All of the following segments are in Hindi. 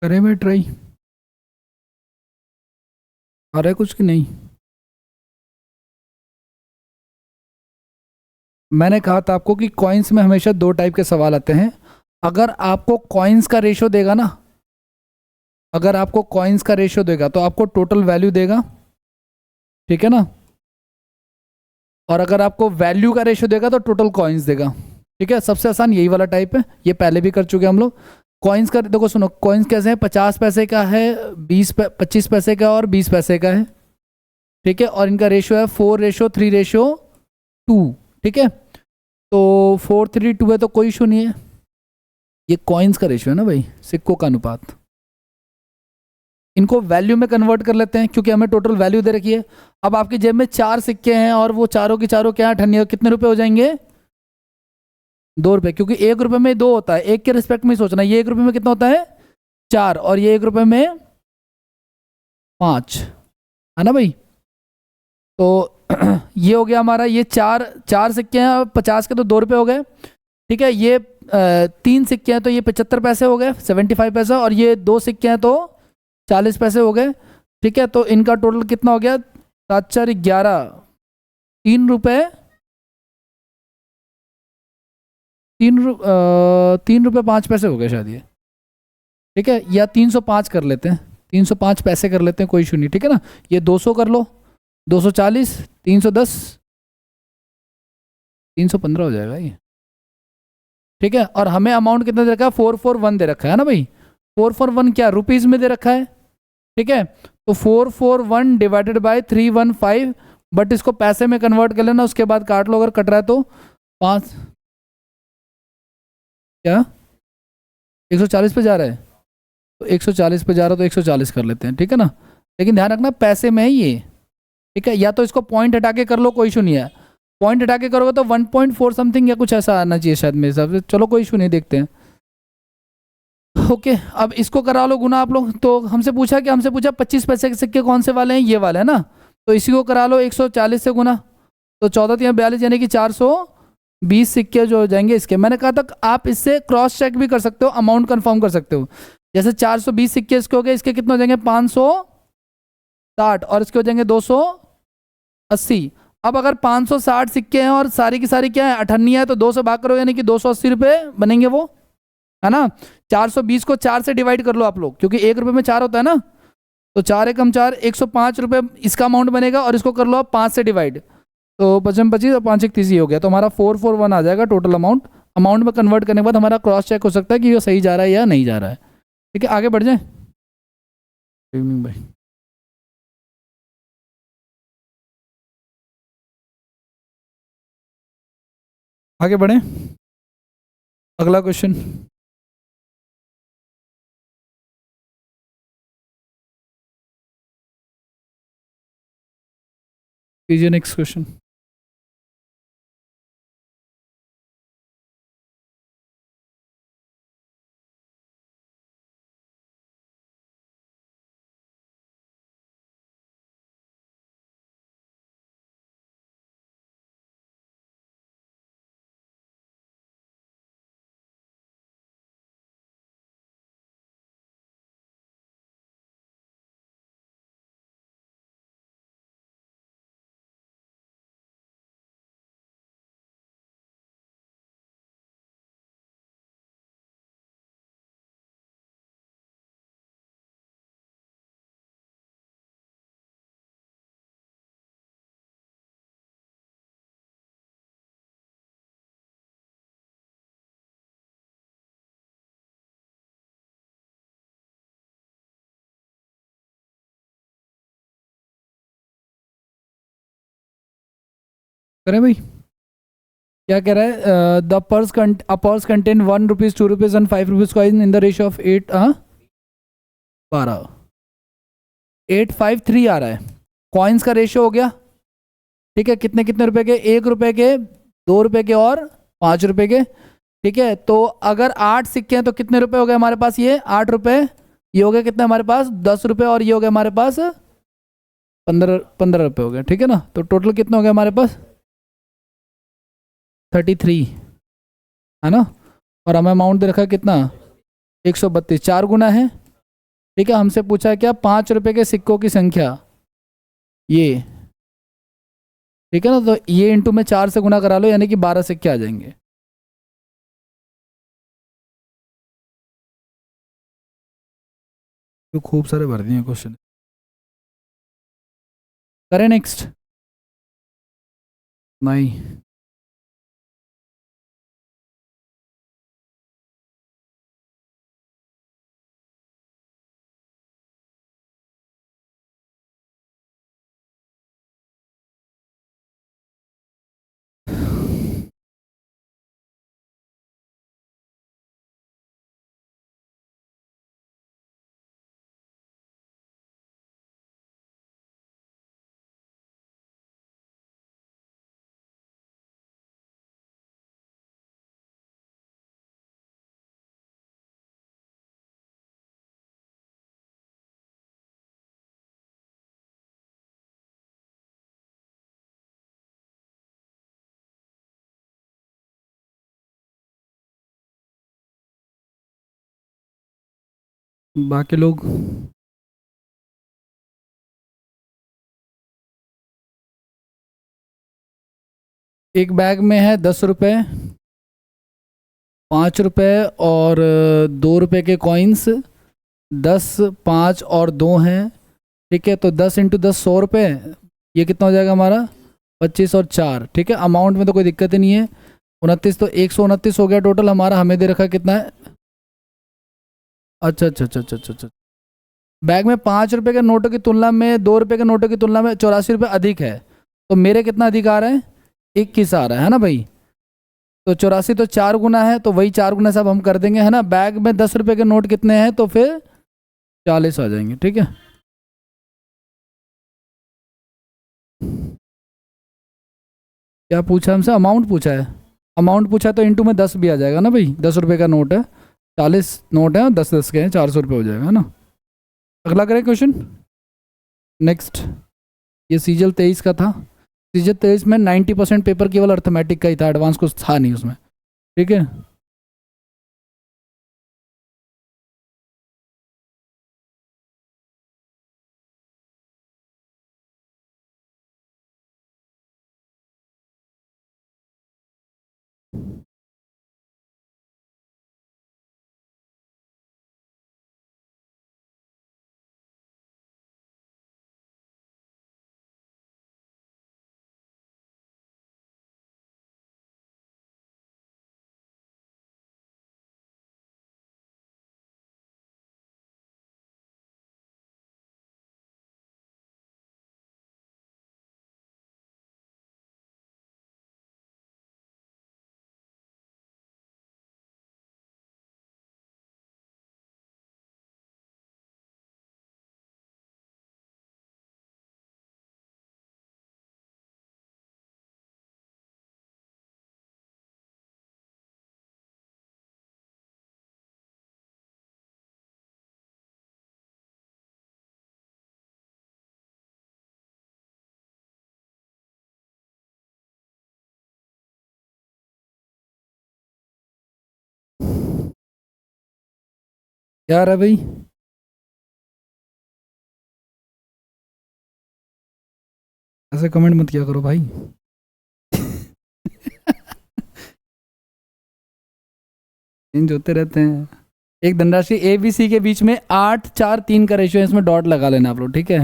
करें भाई ट्राई। आ रहा है कुछ कि नहीं? मैंने कहा था आपको कि कॉइन्स में हमेशा दो टाइप के सवाल आते हैं। अगर आपको कॉइन्स का रेशो देगा ना, अगर आपको कॉइन्स का रेशो देगा तो आपको टोटल वैल्यू देगा, ठीक है ना। और अगर आपको वैल्यू का रेशो देगा तो टोटल कॉइन्स देगा। ठीक है, सबसे आसान यही वाला टाइप है, ये पहले भी कर चुके हैं हम लोग। कॉइन्स का देखो, सुनो, कॉइन्स कैसे हैं, 50 पैसे का है, 25 पैसे का और 20 पैसे का है। ठीक है, और इनका रेशो है 4:3:2। ठीक है, तो 4:3:2 है तो कोई इशू नहीं है। ये कॉइन्स का रेशो है ना भाई, सिक्कों का अनुपात। इनको वैल्यू में कन्वर्ट कर लेते हैं क्योंकि हमें टोटल वैल्यू दे रखी है। अब आपकी जेब में 4 सिक्के हैं और वो चारों की चारों क्या ठन्नी, कितने रुपए हो जाएंगे? 2 रुपए, क्योंकि 1 रुपए में 2 होता है, एक के रिस्पेक्ट में सोचना। ये 1 रुपए में कितना होता है? 4, और ये 1 रुपए में 5, है ना भाई। तो ये हो गया हमारा, ये चार चार सिक्के हैं और 50 के तो 2 रुपए हो गए। ठीक है, ये 3 सिक्के हैं तो ये 75 पैसे हो गए, 75 पैसा, और ये 2 सिक्के हैं तो 40 पैसे हो गए। ठीक है, तो इनका टोटल कितना हो गया? 7×4 = 11। 3 रुपए, 3 रुपए 5 पैसे हो गए शायद ये। ठीक है, या 305 कर लेते हैं, 305 पैसे कर लेते हैं, कोई इशू नहीं। ठीक है ना, ये 200 कर लो, 240, 310, 315 हो जाएगा ये। ठीक है, और हमें अमाउंट कितना दे रखा है? 441 दे रखा है ना भाई। 441 क्या रुपीज में दे रखा है? ठीक है, तो 441 डिवाइडेड बाय 315, बट इसको पैसे में कन्वर्ट कर लेना, उसके बाद काट लो अगर कट रहा है तो। 5 क्या 140 पे जा रहा है? तो 140 पे जा रहा है तो 140 कर लेते हैं, ठीक है ना। लेकिन ध्यान रखना पैसे में है ये। ठीक है, या तो इसको पॉइंट हटा के कर लो, कोई इशू नहीं है। पॉइंट हटा के करोगे तो 1.4 समथिंग या कुछ ऐसा आना चाहिए शायद मेरे हिसाब से। चलो कोई इशू नहीं, देखते हैं। ओके, अब इसको करा लो गुना आप लोग। तो हमसे पूछा 25 पैसे के सिक्के कौन से वाले हैं, ये वाले है ना। तो इसी को करा लो 140 से गुना, तो 14×3 = 42, यानी कि 420 सिक्के जो हो जाएंगे इसके। मैंने कहा था आप इससे क्रॉस चेक भी कर सकते हो, अमाउंट कंफर्म कर सकते हो। जैसे 420 सिक्के इसके हो गए, इसके कितने हो जाएंगे? 560, और इसके हो जाएंगे 280। अब अगर 560 सिक्के हैं और सारी की सारी क्या है, अठन्नी है, तो 2 से भाग करो, यानी कि 280 रुपये बनेंगे वो, है ना। 420 को 4 से डिवाइड कर लो आप लोग, क्योंकि 1 रुपये में 4 होता है ना। तो 4×1=4, 105 रुपये इसका अमाउंट बनेगा, और इसको कर लो आप 5 से डिवाइड, तो 25 और 5×1 30 हो गया। तो हमारा 441 आ जाएगा टोटल अमाउंट। अमाउंट में कन्वर्ट करने के बाद हमारा क्रॉस चेक हो सकता है कि ये सही जा रहा है या नहीं जा रहा है। ठीक है, आगे बढ़ जाए। इवनिंग भाई, आगे बढ़े, अगला क्वेश्चन कीजिए, नेक्स्ट क्वेश्चन। करें भाई, क्या कह रहा है? The purse contain 1 rupees, 2 rupees and 5 rupees coin in the ratio of 12, 853 आ रहा है। कॉइन्स का रेशियो हो गया। ठीक है, कितने कितने रुपए के? 1 रुपए के, 2 रुपए के और 5 रुपए के। ठीक है, तो अगर 8 सिक्के हैं तो कितने रुपए हो गए हमारे पास? ये 8 रुपए। ये हो गया कितने हमारे पास? 10 रुपए, और ये हो गया हमारे पास 15 रुपए हो गया। ठीक है ना, तो टोटल कितना हो गया हमारे पास? 33, है ना। और हमें अमाउंट दे रखा है कितना? 132, 4 गुना है। ठीक है, हमसे पूछा है क्या, 5 रुपए के सिक्कों की संख्या ये, ठीक है ना, तो ये इंटू में 4 से गुना करा लो, यानी कि 12 सिक्के आ जाएंगे। तो खूब सारे भर दिए क्वेश्चन। करें नेक्स्ट? नहीं। बाकी लोग? एक बैग में है 10 रुपए, 5 रुपए और 2 रुपए के कॉइन्स, 10, 5 और 2 हैं। ठीक है, तो 10 इंटू 10 100 रुपये, ये कितना हो जाएगा हमारा, 25 और 4। ठीक है, अमाउंट में तो कोई दिक्कत ही नहीं है। 29, तो 129 हो गया टोटल हमारा। हमें दे रखा कितना है, अच्छा अच्छा अच्छा अच्छा अच्छा अच्छा। बैग में 5 रुपए के नोटों की तुलना में 2 रुपए के नोटों की तुलना में 84 रुपये अधिक है, तो मेरे कितना अधिक आ रहा है, 21 आ रहा है ना भाई। तो 84 तो 4 गुना है, तो वही 4 गुना सब हम कर देंगे, है ना। बैग में 10 रुपए के नोट कितने हैं, तो फिर 40 आ जाएंगे। ठीक है, क्या पूछा हमसे, अमाउंट पूछा है। अमाउंट पूछा है तो इंटू में 10 भी आ जाएगा ना भाई, 10 रुपए का नोट है, 40 नोट है और 10 10 के हैं, 400 रुपये हो जाएगा ना। अगला करें क्वेश्चन, नेक्स्ट। ये सीजल 23 का था। सीजल 23 में 90% पेपर केवल अर्थमेटिक का ही था, एडवांस कुछ था नहीं उसमें। ठीक है, क्या रहा भाई, ऐसे कमेंट मत किया करो भाई। चेंज होते रहते हैं। एक धनराशि ए बी सी के बीच में 8 4 3 का रेशियो है, इसमें डॉट लगा लेना आप लोग। ठीक है,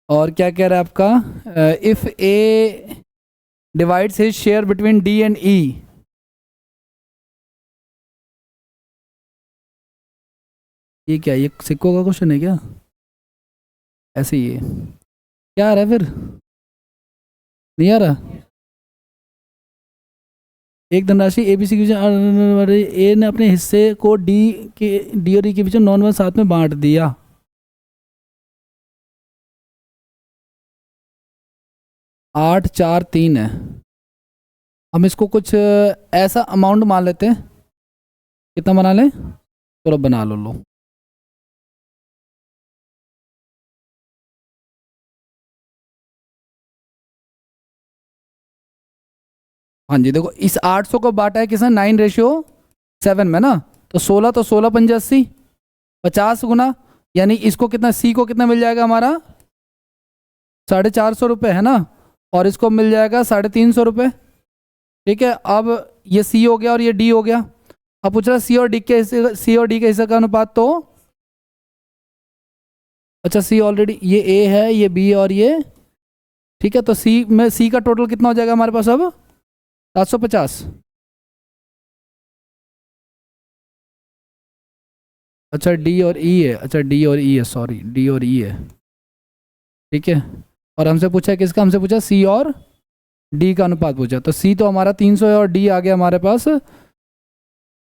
और क्या कह रहा है आपका, if A divides his share between D and E. ये क्या, ये सिक्कों का क्वेश्चन है क्या, ऐसे ही है क्या आ रहा है फिर, नहीं आ रहा। एक धनराशि ए बी सी के बीच, ए ने अपने हिस्से को डी और ई के बीच में 9 1 7 में बांट दिया। 8 4 3 है। हम इसको कुछ ऐसा अमाउंट मान लेते हैं, कितना बना लें, चलो बना लो। हाँ जी, देखो इस 800 को बांटा है किसने, 9 रेशियो 7 में ना, तो 16 तो 16 पंजे 80, 50 गुना, यानी इसको कितना, सी को कितना मिल जाएगा हमारा, 450 रुपये है ना, और इसको मिल जाएगा 350 रुपये। ठीक है, अब ये सी हो गया और ये डी हो गया। अब पूछ रहा सी और डी के हिस्से, सी और डी के हिस्से का अनुपात, तो अच्छा सी ऑलरेडी, ये ए है, ये बी और ये, ठीक है, तो सी में, सी का टोटल कितना हो जाएगा हमारे पास अब, 750। अच्छा डी और ई है, अच्छा डी और ई है, सॉरी डी और ई है, ठीक है। और हमसे पूछा है किसका, हमसे पूछा सी और डी का अनुपात पूछा, तो सी तो हमारा 300 है और डी आ गया हमारे पास,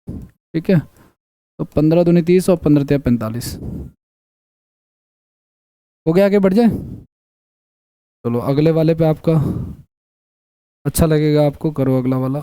ठीक है। तो 15 दूनी 30 और 15 तिया 45, हो गया, आगे बढ़ जाए। चलो अगले वाले पे आपका अच्छा लगेगा, आपको करो अगला वाला।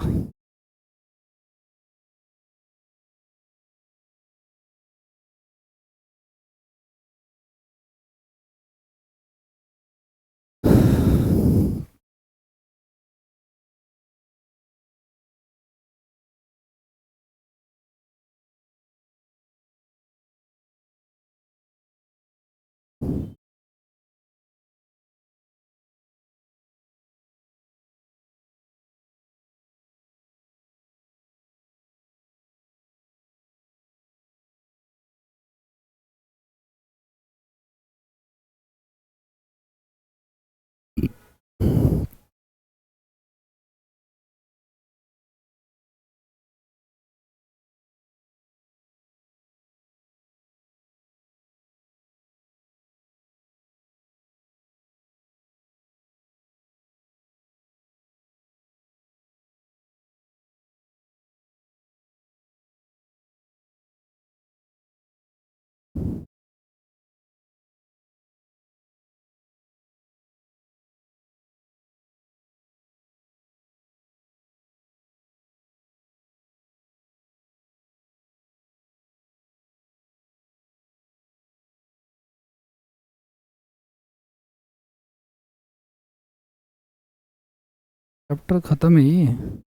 चैप्टर खत्म है ये।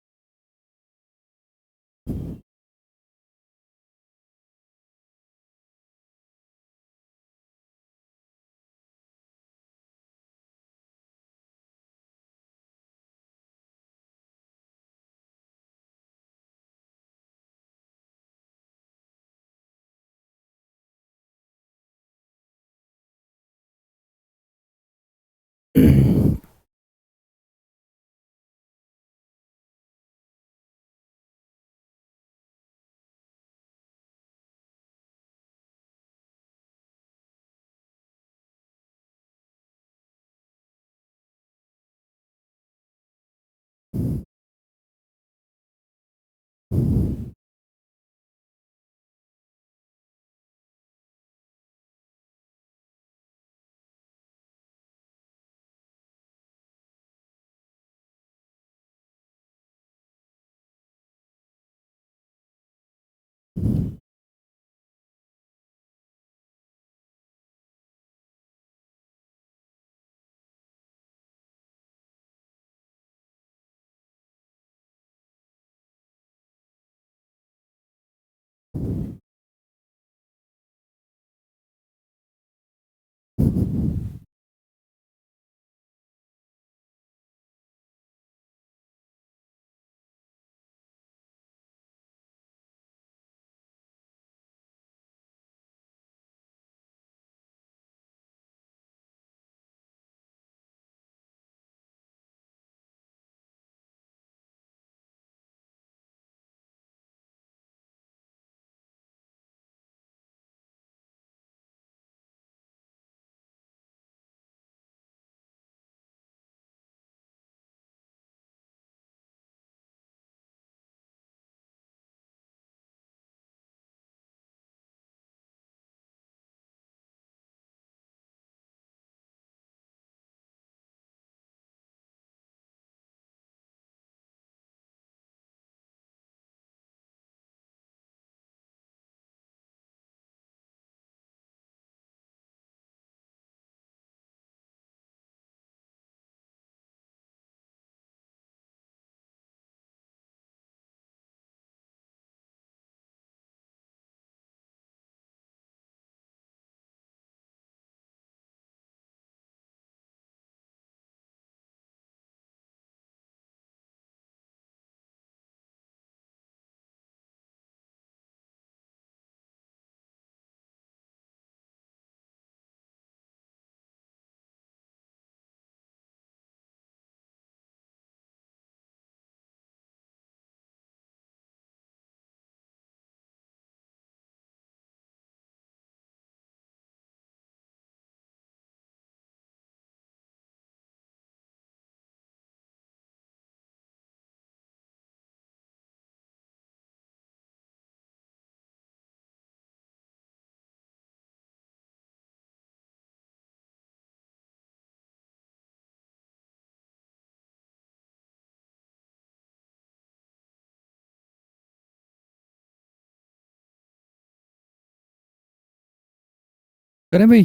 करें भाई,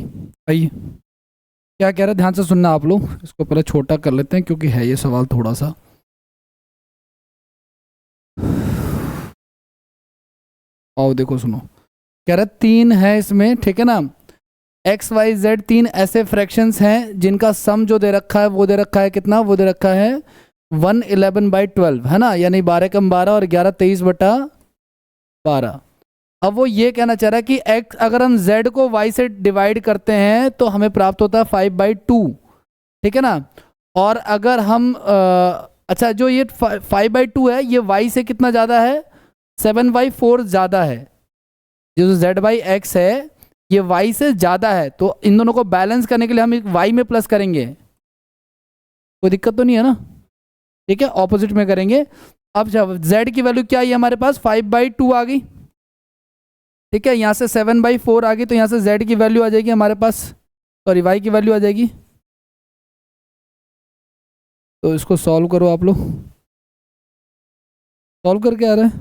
आइए। क्या कह रहे हैं ध्यान से सुनना आप लोग, इसको पहले छोटा कर लेते हैं क्योंकि है ये सवाल थोड़ा सा। आओ देखो सुनो, कह रहा है तीन है इसमें, ठीक है ना। एक्स वाई जेड तीन ऐसे फ्रैक्शंस हैं जिनका सम जो दे रखा है वो दे रखा है कितना, वो दे रखा है 111/12, है ना, यानी 12 कम 12 और 11 23/12। अब वो ये कहना चाह रहा है कि x, अगर हम z को y से डिवाइड करते हैं तो हमें प्राप्त होता है 5/2, ठीक है ना। और अगर हम अच्छा, जो ये 5/2 है ये y से कितना ज़्यादा है, 7/4 ज़्यादा है। जो z/x है ये y से ज़्यादा है, तो इन दोनों को बैलेंस करने के लिए हम y में प्लस करेंगे, कोई दिक्कत तो नहीं है ना, ठीक है, ऑपोजिट में करेंगे। अब जब z की वैल्यू क्या आई हमारे पास, 5/2 आ गई, ठीक है, यहाँ से 7/4 आ गई, तो यहाँ से z की वैल्यू आ जाएगी हमारे पास, सॉरी y की वैल्यू आ जाएगी। तो इसको सॉल्व करो आप लोग, सॉल्व करके आ रहा है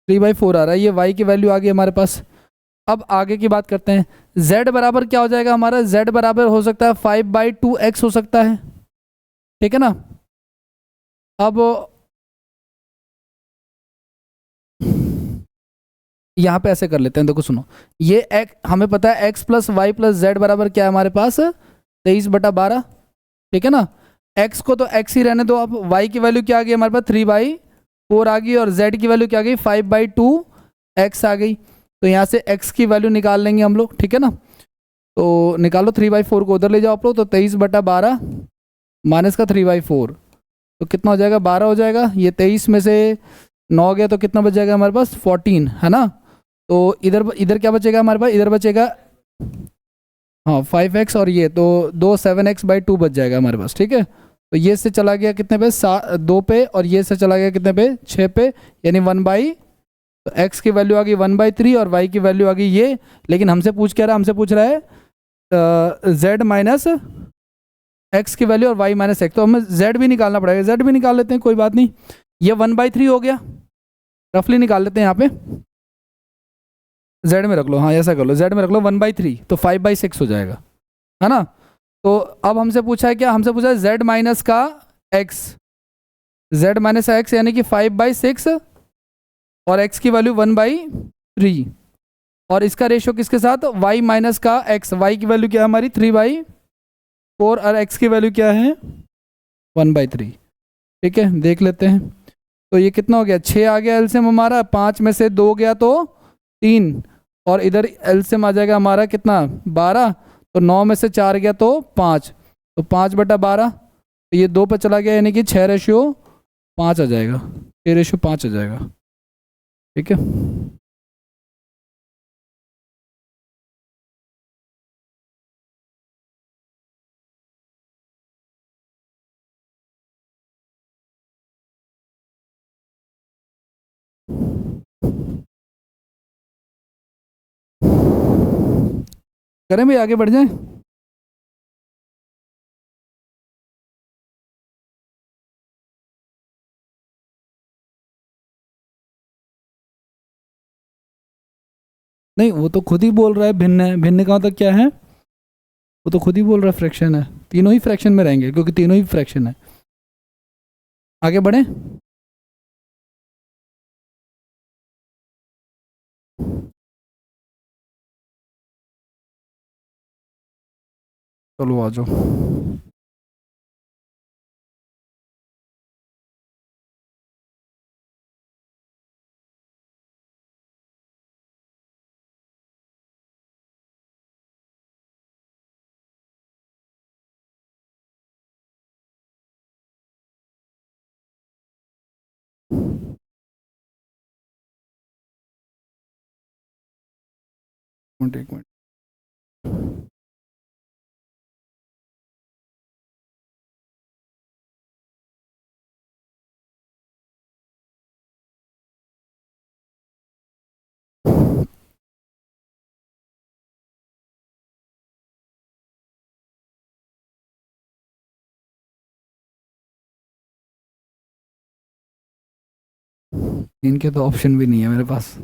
3/4 आ रहा है, ये y की वैल्यू आ गई हमारे पास। अब आगे की बात करते हैं, z बराबर क्या हो जाएगा हमारा, z बराबर हो सकता है 5/2x हो सकता है, ठीक है ना। अब यहाँ पे ऐसे कर लेते हैं, देखो सुनो, ये x हमें पता है, x plus Y plus Z बराबर क्या है हमारे पास, 23/12, ठीक है ना। x को तो x ही रहने दो, अब y की वैल्यू क्या आ गई हमारे पास, 3/4 आ गई, और z की वैल्यू क्या आ गई, 5/2x आ गई। तो यहाँ से x की वैल्यू निकाल लेंगे हम लोग, ठीक है ना। तो निकालो 3/4 को उधर ले जाओ आप लोग, तो 23/12 माइनस का 3/4, तो कितना हो जाएगा, 12 हो जाएगा। ये 23 में से 9 गया तो कितना बच जाएगा हमारे पास, 14, है ना। तो इधर इधर क्या बचेगा हमारे पास, इधर बचेगा हाँ 5x, और ये तो 7x/2 बच जाएगा हमारे पास, ठीक है। तो ये से चला गया कितने पे, 2 पे, और ये से चला गया कितने पे, 6 पे, यानी 1 बाई, तो x की वैल्यू आ गई 1/3 और y की वैल्यू आ गई ये। लेकिन हमसे पूछ क्या रहा है, हमसे पूछ रहा है z माइनस एक्स की वैल्यू और y माइनस एक्स, तो हमें z भी निकालना पड़ेगा, z भी निकाल लेते हैं, कोई बात नहीं। ये 1/3 हो गया, रफली निकाल लेते हैं यहाँ पे, z में रख लो, हाँ ऐसा कर लो, z में रख लो 1/3, तो 5/6 हो जाएगा, है ना। तो अब हमसे पूछा है क्या, हमसे पूछा है z माइनस का x, z माइनस एक्स यानी कि 5/6, और x की वैल्यू 1/3, और इसका रेशियो किसके साथ, y माइनस का x, y की वैल्यू क्या है हमारी 3/4, और x की वैल्यू क्या है 1/3, ठीक है, देख लेते हैं। तो ये कितना हो गया, 6 आ गया एलसीएम हमारा, 5 में से 2 गया तो 3, और इधर एलसीएम आ जाएगा हमारा कितना, 12, तो 9 में से 4 गया तो 5, तो 5/12, तो ये 2 पर चला गया, यानी कि 6/5 आ जाएगा, 6/5 आ जाएगा, ठीक है। करें भाई, आगे बढ़ जाए। नहीं, वो तो खुद ही बोल रहा है भिन्न है, भिन्न का मतलब क्या है, वो तो खुद ही बोल रहा है फ्रैक्शन है, तीनों ही फ्रैक्शन में रहेंगे क्योंकि तीनों ही फ्रैक्शन है। आगे बढ़े, चलो आ जाओ। एक मिनट, इनके तो ऑप्शन भी नहीं है मेरे पास।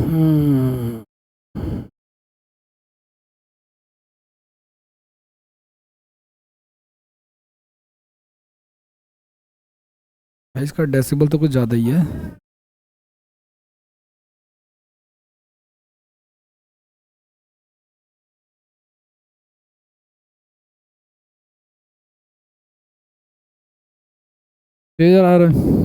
भाई इसका डेसिबल तो कुछ ज़्यादा ही है। इधर आ रहा है।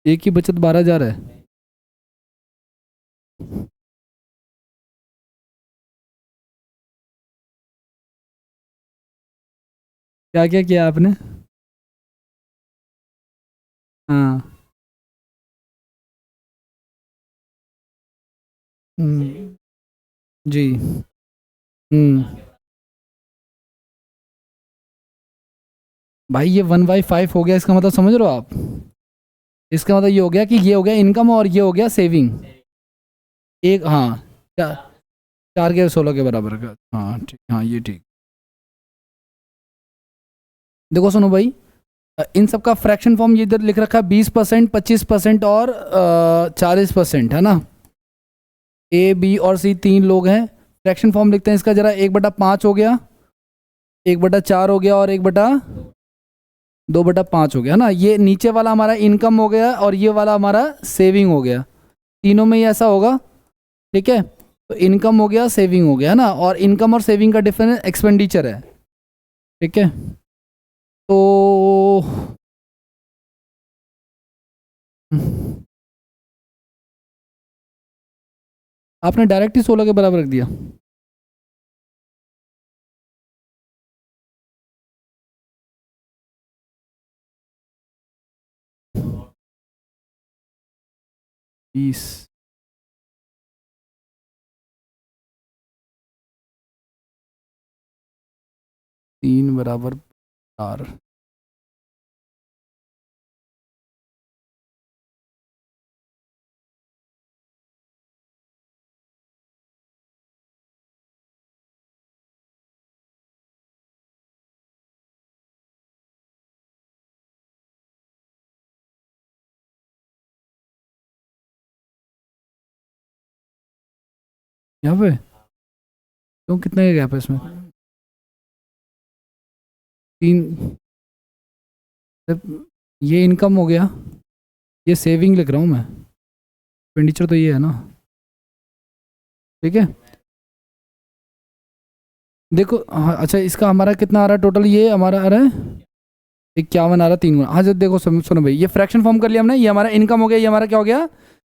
एक की बचत 12,000 है। क्या क्या किया आपने? हाँ। जी। हम्म। भाई ये 1/5 हो गया, इसका मतलब समझ रहे हो आप? इसका मतलब ये हो गया कि ये हो गया इनकम और ये हो गया सेविंग। एक, हाँ। 4 के 16 के बराबर का, हाँ ठीक, हाँ ये ठीक। देखो सुनो भाई, इन सब का फ्रैक्शन फॉर्म ये इधर लिख रखा है, 20%, 25% और 40%, है ना? ए बी और सी तीन लोग हैं। फ्रैक्शन फॉर्म लिखते हैं इसका जरा। 1/5 हो गया, 1/4 हो गया और 1/2/5 हो गया, है ना? ये नीचे वाला हमारा इनकम हो गया और ये वाला हमारा सेविंग हो गया। तीनों में ही ऐसा होगा, ठीक है? तो इनकम हो गया, सेविंग हो गया, है ना? और इनकम और सेविंग का डिफरेंस एक्सपेंडिचर है, ठीक है? तो आपने डायरेक्ट ही 16 के बराबर रख दिया। बीस। 3 = 4। यहाँ पे क्यों, कितने का गैप है इसमें? तीन। ये इनकम हो गया, ये सेविंग लिख रहा हूँ मैं। एक्सपेंडिचर तो ये है ना, ठीक है? देखो हाँ, अच्छा इसका हमारा कितना आ रहा है टोटल? ये हमारा आ रहा है 51 आ रहा है, 3 गुना। हाँ जब देखो सुनो भाई, ये फ्रैक्शन फॉर्म कर लिया हमने। ये हमारा इनकम हो गया, ये हमारा क्या हो गया?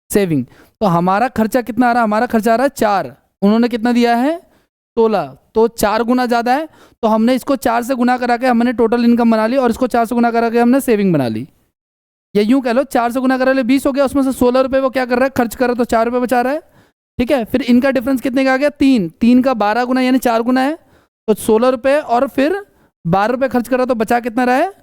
सेविंग। तो हमारा खर्चा कितना आ रहा है? हमारा खर्चा आ रहा है 4। उन्होंने कितना दिया है? 16। तो 4 गुना ज़्यादा है। तो हमने इसको 4 से गुना करा के हमने टोटल इनकम बना ली, और इसको 4 से गुना करा के हमने सेविंग बना ली। या यूं कह लो, 4 से गुना करा ले 20 हो गया, उसमें से 16 रुपये वो क्या कर रहा है? खर्च कर रहा है, तो 4 रुपये बचा रहा है, ठीक है? फिर इनका डिफरेंस कितने का आ गया? 3। 3 का 12 गुना यानी 4 गुना है, तो 16 रुपये, और फिर 12 रुपये खर्च कर रहा, तो बचा कितना रहा है?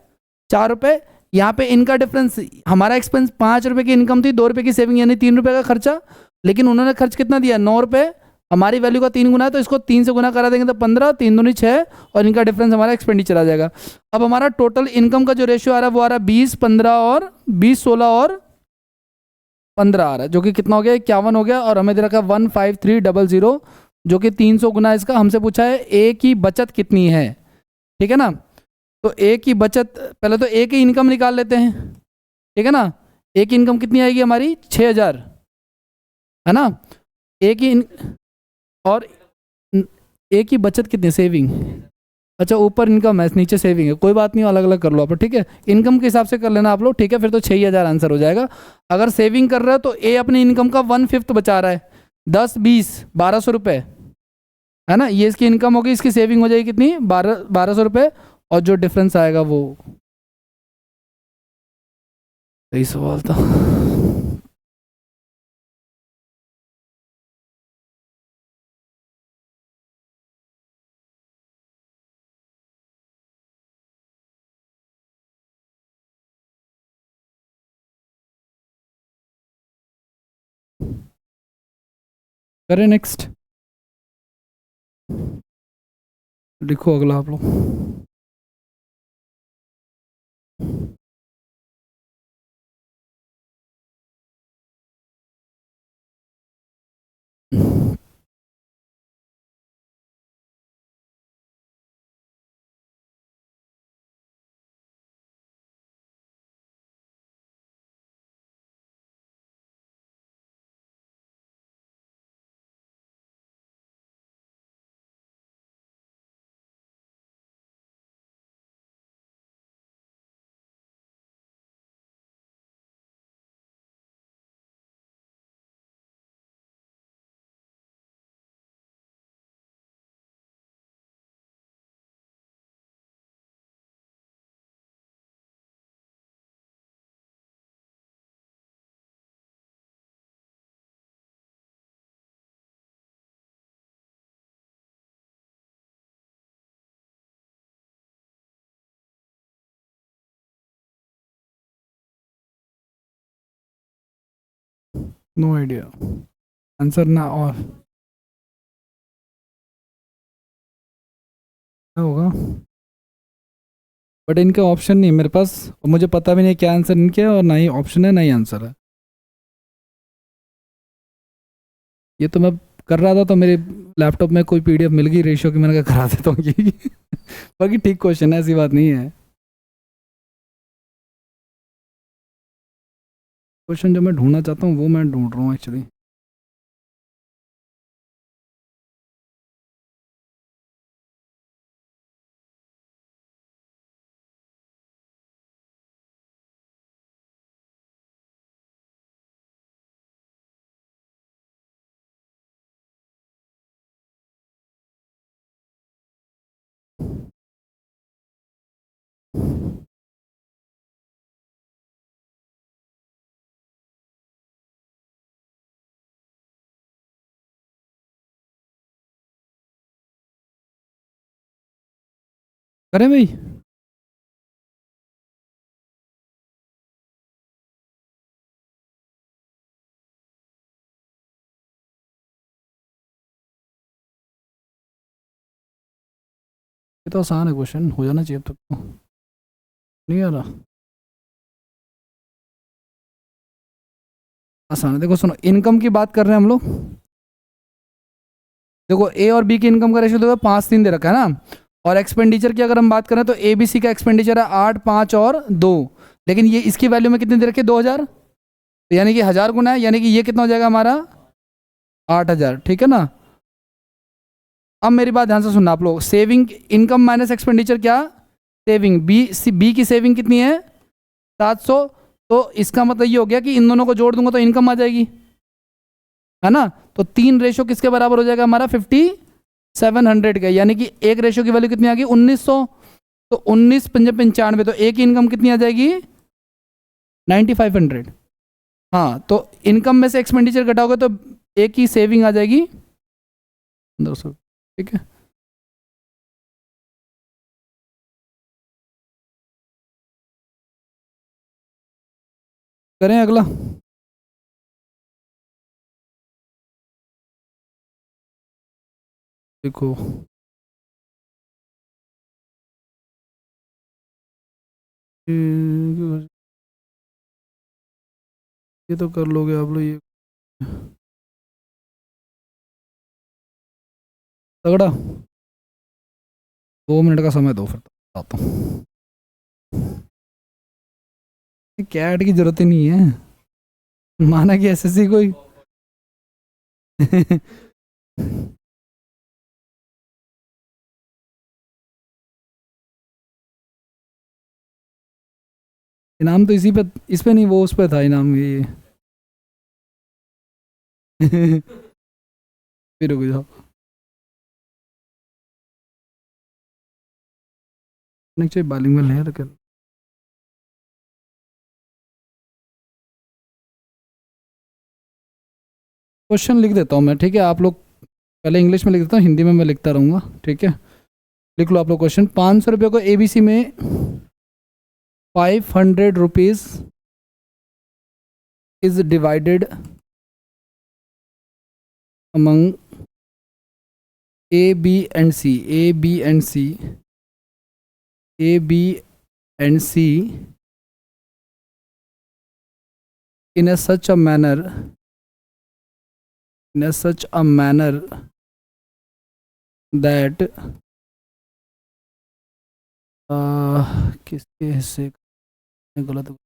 4 रुपये। यहाँ पे इनका डिफरेंस, हमारा एक्सपेंस 5 रुपये की इनकम थी, 2 रुपये की सेविंग, यानी 3 रुपये का खर्चा। लेकिन उन्होंने खर्च कितना दिया? 9 रुपये। हमारी वैल्यू का 3 गुना है, तो इसको 3 से गुना करा देंगे तो 15, 3 दूनी 6, और इनका डिफरेंस हमारा एक्सपेंडिचर आ जाएगा। अब हमारा टोटल इनकम का जो रेशियो आ रहा है वो आ रहा है 20, 15 और 20, 16 और 15 आ रहा है, जो कि कितना हो गया? 51 हो गया। और हमें दे रखा है 15300, जो कि 300 गुना इसका। हमसे पूछा है ए की बचत कितनी है, ठीक है ना? तो ए की बचत, पहले तो ए की इनकम निकाल लेते हैं, ठीक है ना? ए की इनकम कितनी आएगी हमारी? 6,000, है ना? ए की और ए की बचत कितनी? सेविंग। अच्छा ऊपर इनकम है, नीचे सेविंग है, कोई बात नहीं, अलग अलग कर लो आप, ठीक है? इनकम के हिसाब से कर लेना आप लोग, ठीक है? फिर तो 6,000 आंसर हो जाएगा। अगर सेविंग कर रहे हो तो ए अपनी इनकम का 1/5 बचा रहा है। 10, 20, 1,200 रुपये, है ना? ये इसकी इनकम होगी, इसकी सेविंग हो जाएगी कितनी? 1,200 रुपये। और जो डिफरेंस आएगा वो, सही सवाल था। करें नेक्स्ट, लिखो अगला आप लोग। नो आइडिया आंसर ना, और क्या होगा, बट इनके ऑप्शन नहीं है मेरे पास, और मुझे पता भी नहीं क्या आंसर इनके है, और ना ही ऑप्शन है ना ही आंसर है। ये तो मैं कर रहा था तो मेरे लैपटॉप में कोई पीडीएफ मिल गई रेशियो की, मैंने कहा करा देता हूँ ये बाकी ठीक क्वेश्चन है, ऐसी बात नहीं है। क्वेश्चन जो मैं ढूंढना चाहता हूँ वो मैं ढूंढ रहा हूँ एक्चुअली। करें भाई, ये तो आसान है, क्वेश्चन हो जाना चाहिए अब तक तो। नहीं आ रहा, आसान है। देखो सुनो, इनकम की बात कर रहे हैं हम लोग। देखो ए और बी की इनकम का रेशियो देखो 5-3 दे रखा है ना, और एक्सपेंडिचर की अगर हम बात करें तो ए बी सी का एक्सपेंडिचर है 8, 5 और 2, लेकिन ये इसकी वैल्यू में कितनी दे रखी है, 2000, तो यानी कि 1000 गुना है, यानी कि ये कितना हो जाएगा हमारा 8000, ठीक है ना। अब मेरी बात ध्यान से सुनना आप लोग, सेविंग इनकम माइनस एक्सपेंडिचर क्या, सेविंग, बी की सेविंग कितनी है 700, तो इसका मतलब ये हो गया कि इन दोनों को जोड़ दूंगा तो इनकम आ जाएगी, है ना। तो 3 रेशो किसके बराबर हो जाएगा हमारा 5700 का, यानी कि एक रेशो की वैल्यू कितनी आ गई 1900, तो 19×95, तो एक की इनकम कितनी आ जाएगी 9500। हाँ, तो इनकम में से एक्सपेंडिचर घटाओगे तो एक की सेविंग आ जाएगी 200, ठीक है। करें अगला, देखो ये तो कर लोगे आप लोग, ये तगड़ा, 2 मिनट का समय दो फिर बताता हूँ। कैट की जरूरत ही नहीं है, माना कि एसएससी कोई इनाम तो इसी पे, इस पे नहीं, वो उस पे था इनाम ये फिर रुक जाओ, नहीं चाहिए बालिंगल है लेकिन, क्वेश्चन लिख देता हूँ मैं, ठीक है। आप लोग पहले इंग्लिश में लिख देता हूँ, हिंदी में मैं लिखता रहूँगा, ठीक है। लिख लो आप लोग क्वेश्चन, 500 रुपये को एबीसी में 500 rupees is divided among A, B and C, A, B and C, A, B and C in a such a manner, that किसके हिस्से गलत,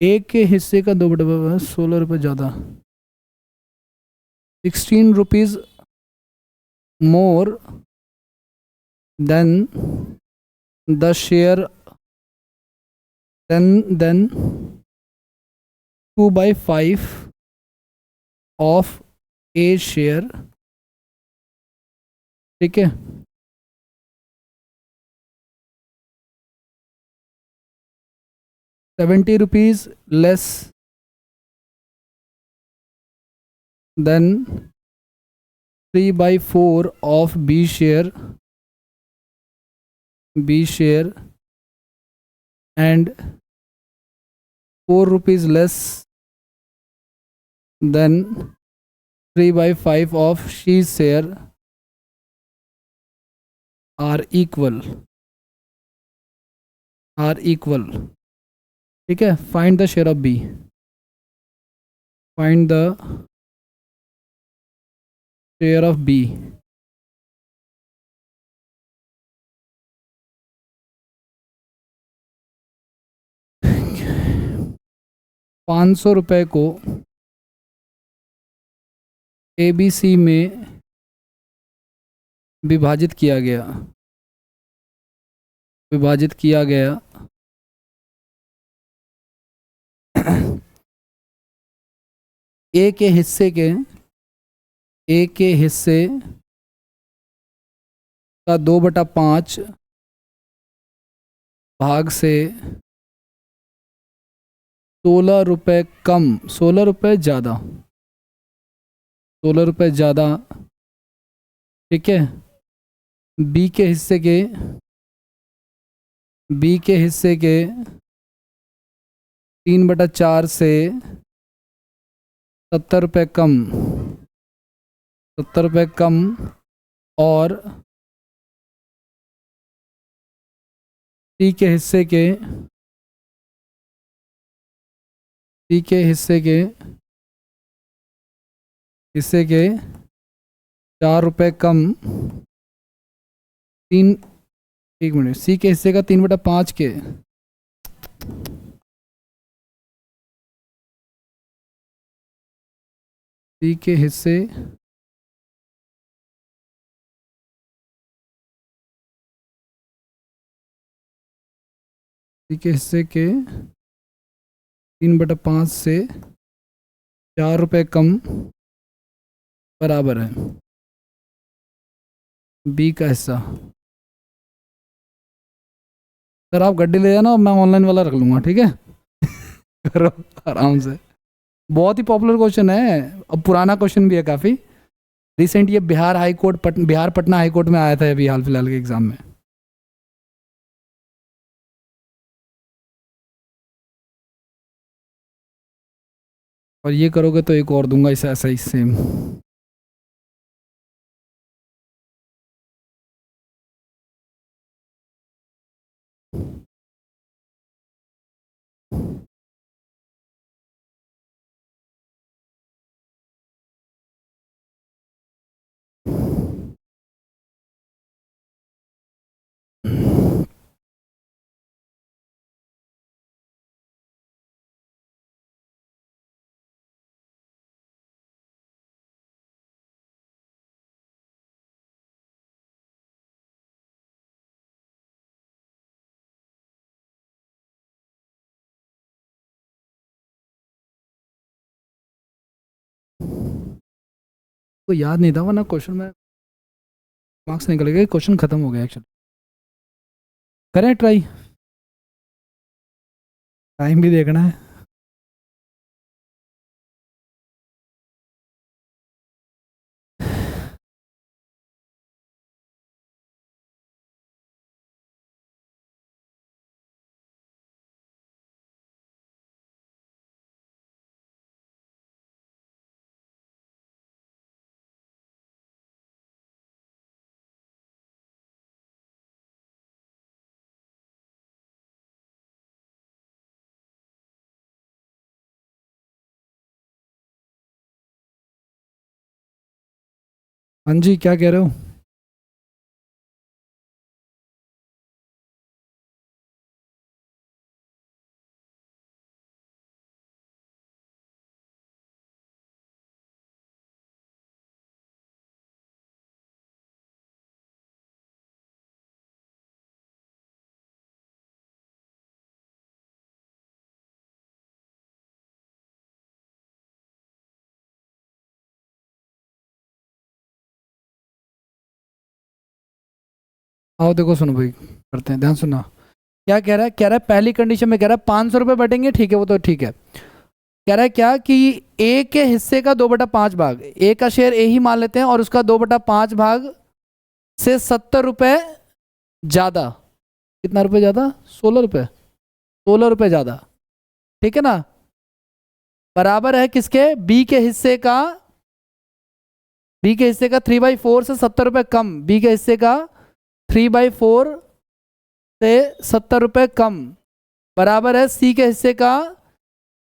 एक के हिस्से का 2/16 ₹16 ज़्यादा, 16 rupees more than the share, then 2/5 of a share, ठीक है। 70 rupees less than 3/4 of B share, and 4 rupees less than 3/5 of she's share are equal, ठीक है। Find the share of B, find the share of B. ₹500 को ABC में विभाजित किया गया, ए के हिस्से का 2/5 भाग से ₹16 कम, ₹16 ज़्यादा, ठीक है। बी के हिस्से के 3/4 से ₹70 कम, और सी के हिस्से के ₹4 कम, 1 मिनट, सी के हिस्से का 3/5 के, सी के हिस्से के 3/5 से ₹4 कम बराबर है बी का हिस्सा। सर आप गड्डी ले जाना, मैं ऑनलाइन वाला रख लूँगा, ठीक है। करो आराम से, बहुत ही पॉपुलर क्वेश्चन है, अब पुराना क्वेश्चन भी है काफ़ी, रिसेंट ये बिहार पटना हाई कोर्ट में आया था अभी हाल फिलहाल के एग्जाम में। और ये करोगे तो एक और दूंगा इसे ऐसा ही सेम। को याद नहीं था, वरना क्वेश्चन में मार्क्स निकल गए, क्वेश्चन खत्म हो गया एक्चुअली। करें ट्राई, टाइम भी देखना है। हाँ जी, क्या कह रहे हो? आओ देखो, सुनो भाई, करते हैं, ध्यान सुनना। क्या कह रहा है? कह रहा है पहली कंडीशन में कह रहा है 500 रुपये बटेंगे, ठीक है, वो तो ठीक है। कह रहा है क्या कि ए के हिस्से का 2/5 भाग, ए का शेयर ए ही मान लेते हैं, और उसका 2/5 भाग से 70 रुपये ज़्यादा। कितना रुपये ज़्यादा? 16 रुपये। 16 रुपये ज़्यादा, ठीक है ना, बराबर है किसके? बी के हिस्से का। बी के हिस्से का 3/4 से 70 रुपये कम, बी के हिस्से का 3/4 से 70 रुपये कम, बराबर है सी के हिस्से का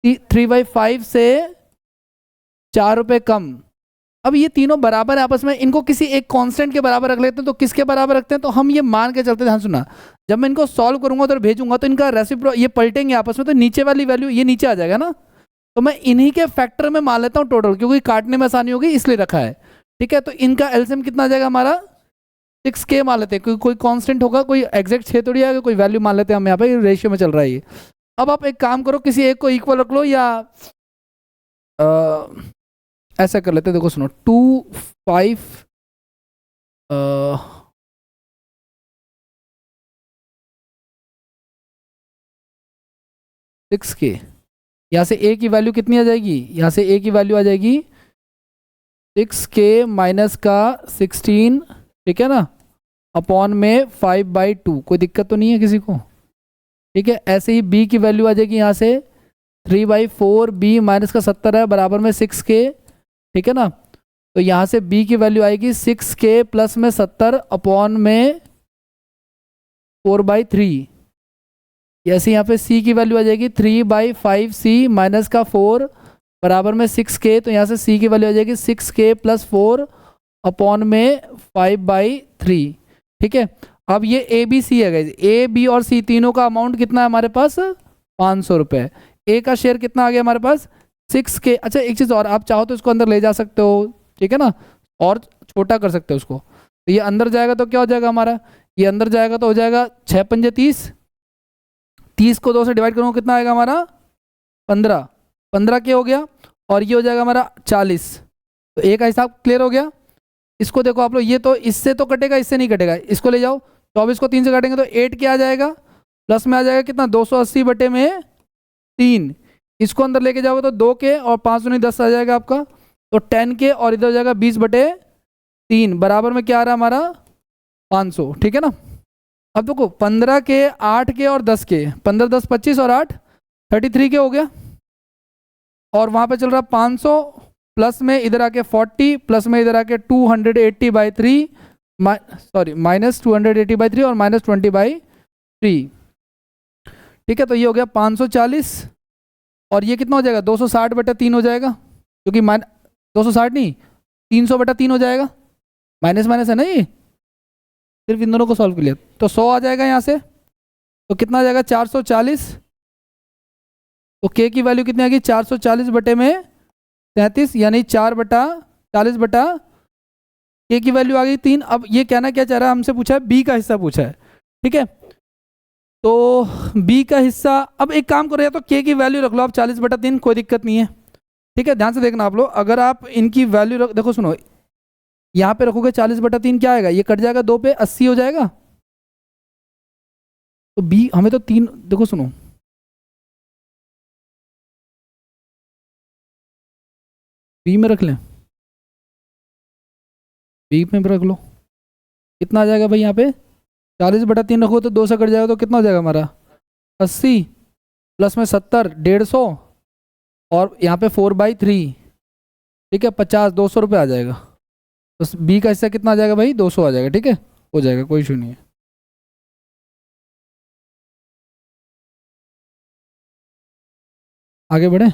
3/5 से 4 रुपये कम। अब ये तीनों बराबर है आपस में, इनको किसी एक कांस्टेंट के बराबर रख लेते हैं। तो किसके बराबर रखते हैं? तो हम ये मान के चलते, ध्यान सुना, जब मैं इनको सॉल्व करूंगा तो भेजूंगा तो इनका रेसिप्रो ये पलटेंगे आपस में, तो नीचे वाली वैल्यू ये नीचे आ जाएगा ना। तो मैं इन्हीं के फैक्टर में मान लेता हूँ टोटल, क्योंकि काटने में आसानी होगी इसलिए रखा है। ठीक है, तो इनका एलसीएम कितना आ जाएगा हमारा? 6K मान लेते हैं, क्योंकि कोई कांस्टेंट होगा, कोई एग्जैक्ट 6 थोड़ी आएगा, कोई वैल्यू मान लेते हैं हम यहाँ पे, रेशियो में चल रहा है ये। अब आप एक काम करो, किसी एक को इक्वल रख लो, या ऐसा कर लेते हैं, देखो सुनो, 2 5 6K। यहाँ से ए की वैल्यू कितनी आ जाएगी? यहाँ से ए की वैल्यू आ जाएगी 6K माइनस का 16, ठीक है ना, अपॉन में 5/2। कोई दिक्कत तो नहीं है किसी को? ठीक है, ऐसे ही बी की वैल्यू आ जाएगी यहाँ से 3/4, बी माइनस का 70 है, बराबर में 6K, ठीक है ना। तो यहाँ से बी की वैल्यू आएगी 6K प्लस में 70 अपॉन में 4/3। ऐसे यहाँ पे सी की वैल्यू आ जाएगी 3/5C माइनस का 4, बराबर में 6K। तो यहाँ से सी की वैल्यू आ जाएगी 6K प्लस 4 अपॉन में 5/3, ठीक है। अब ये ए बी सी है गाइस, ए बी और सी तीनों का अमाउंट कितना है हमारे पास? 500 रुपये। ए का शेयर कितना आ गया हमारे पास? 6K। अच्छा एक चीज़ और, आप चाहो तो इसको अंदर ले जा सकते हो, ठीक है ना, और छोटा कर सकते हो उसको। तो ये अंदर जाएगा तो क्या हो जाएगा हमारा? ये अंदर जाएगा तो हो जाएगा 6×5 30, 30 को 2 से डिवाइड करूँगा, कितना आएगा हमारा? 15। 15 के हो गया, और ये हो जाएगा हमारा 40। तो ए का हिसाब क्लियर हो गया। इसको देखो आप लोग, ये तो इससे तो कटेगा, इससे नहीं कटेगा, इसको ले जाओ। 24 को 3 से काटेंगे तो 8 क्या आ जाएगा? प्लस में आ जाएगा कितना? 280/3। इसको अंदर लेके जाओगे तो 2 के और 5 दूनी 10 आ जाएगा आपका, तो 10 के, और इधर हो जाएगा 20/3, बराबर में क्या आ रहा है हमारा? 500, ठीक है ना। अब देखो 15 के, 8 के और 10 के, 15 10 25 और 8 33 के हो गया, और वहाँ पे चल रहा 500, प्लस में इधर आके 40, प्लस में इधर आके 280/3, सॉरी माइनस 280/3 और -20/3, ठीक है। तो ये हो गया 540, और ये कितना हो जाएगा? 260/3 हो जाएगा, क्योंकि 260 नहीं, 300/3 हो जाएगा, माइनस माइनस है ना ये, सिर्फ इन दोनों को सॉल्व कर लिया तो 100 आ जाएगा यहाँ से। तो कितना आ जाएगा? 440। तो के की वैल्यू कितनी आएगी? 440/33, यानी 4/40 के की वैल्यू आ गई 3। अब ये कहना क्या चाह रहा है हमसे? पूछा है बी का हिस्सा पूछा है, ठीक है। तो बी का हिस्सा, अब एक काम करो, या तो के की वैल्यू रख लो आप 40/3, कोई दिक्कत नहीं है, ठीक है। ध्यान से देखना आप लोग, अगर आप इनकी वैल्यू देखो सुनो, यहाँ पे रखोगे 40/3, क्या आएगा? ये कट जाएगा 2 पे, 80 हो जाएगा। तो बी हमें तो 3, देखो सुनो, बी में रख लें, बी में रख लो, कितना आ जाएगा भाई यहाँ पे? 40/3 रखो तो 2 से कट जाएगा, तो कितना हो जाएगा हमारा? 80, प्लस में 70, 150, और यहाँ पे 4/3, ठीक है, 50, 200 रुपये आ जाएगा। तो बी का हिस्सा कितना आ जाएगा भाई? 200 आ जाएगा, ठीक है, हो जाएगा, कोई इशू नहीं है। आगे बढ़े।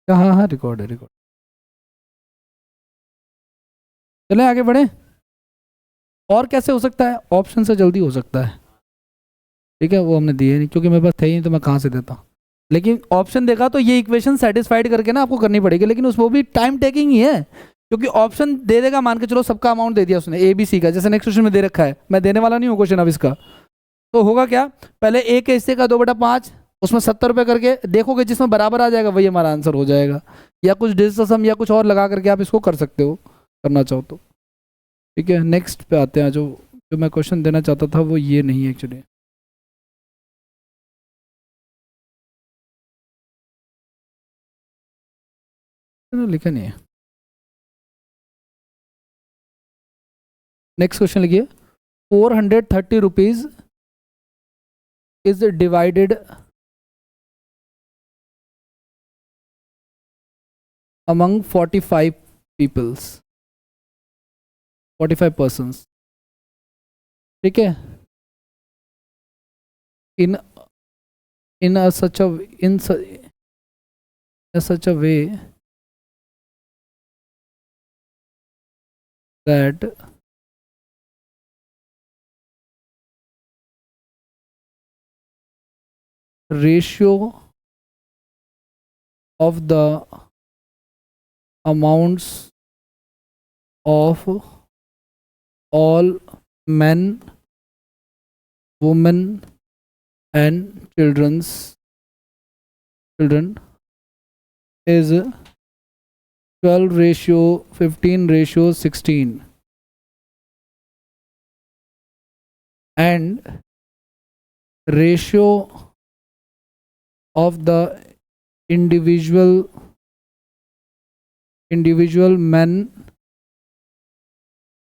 हाँ हाँ रिकॉर्ड है रिकॉर्ड। चलें आगे बढ़े। और कैसे हो सकता है, ऑप्शन से जल्दी हो सकता है। ठीक है वो हमने दिए नहीं क्योंकि मेरे पास थे ही नहीं, तो मैं कहाँ से देता। लेकिन ऑप्शन देखा तो ये इक्वेशन सेटिस्फाइड करके ना आपको करनी पड़ेगी, लेकिन उस वो भी टाइम टेकिंग ही है, क्योंकि ऑप्शन दे देगा, मान के चलो सबका अमाउंट दे दिया उसने ए बी सी का, जैसे नेक्स्ट क्वेश्चन में दे रखा है, मैं देने वाला नहीं हूँ क्वेश्चन अब इसका। तो होगा क्या, पहले एक के हिस्से का 2/5, उसमें 70 रुपये करके देखोगे, जिसमें बराबर आ जाएगा वही हमारा आंसर हो जाएगा। या कुछ डिजिटल सम या कुछ और लगा करके आप इसको कर सकते हो, करना चाहो तो। ठीक है नेक्स्ट पे आते हैं। जो जो मैं क्वेश्चन देना चाहता था वो ये नहीं है एक्चुअली। लिखा नहीं है। नेक्स्ट क्वेश्चन लिखिए, 430 rupees is divided among 45 peoples, 45 persons। ठीक है, in in a such a in such a way that ratio of the amounts of all men, women and children is 12:15:16, and ratio of the individual men,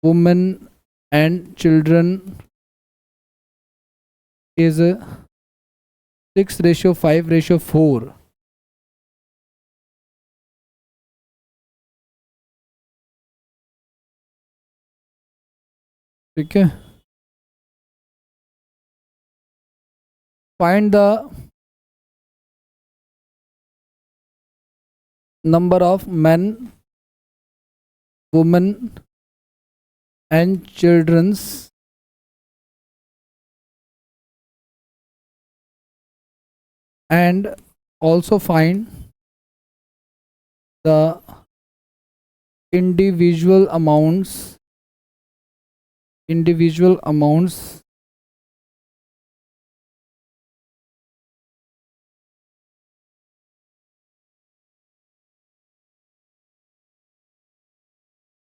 women and children is 6:5:4। ठीक है, find the number of men, women and children's and also find the individual amounts